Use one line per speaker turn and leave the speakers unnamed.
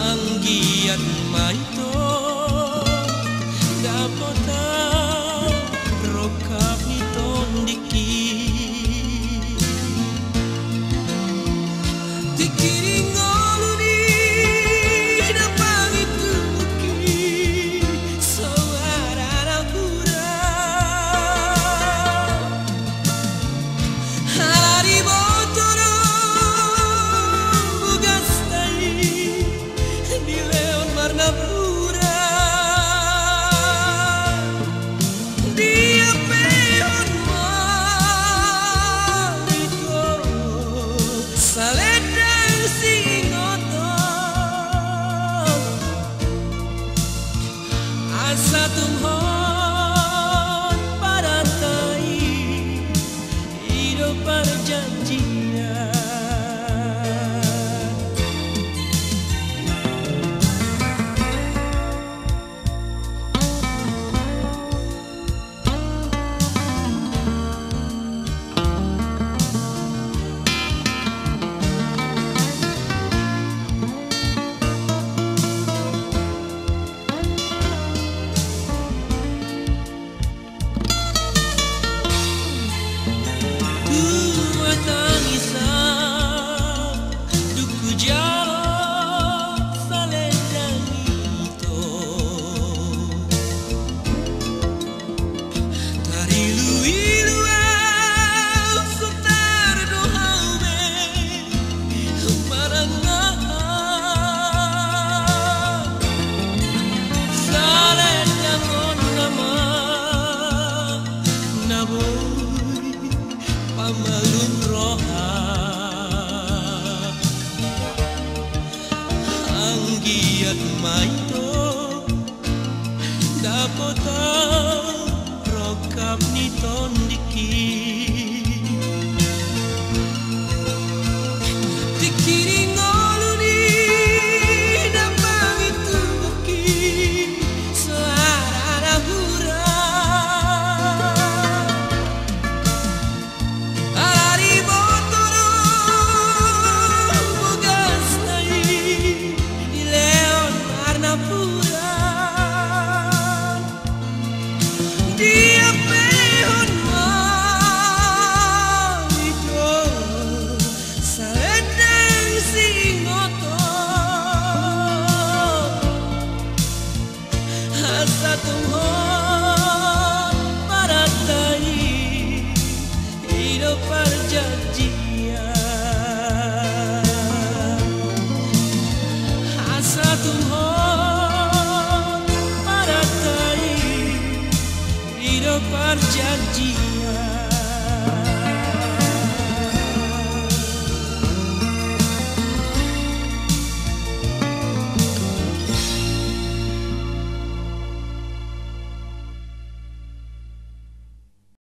Anggiat maito dapota rokap ni tondiki dikiring oluni dapangi tuki sawarana pura hari botoro bugastai di leon warna pura dia peon marito saledang singoto asa tumhon pada tai hidup perjanjian. Pamalun roha anggiat maito dapota rokap ni tondiki dikiring oluni dapangi tuki suara hura dia peon marito saledang singoto asa tumhon pada tai hidup perjanjian asa tumhon pada tai hidup perjanjian.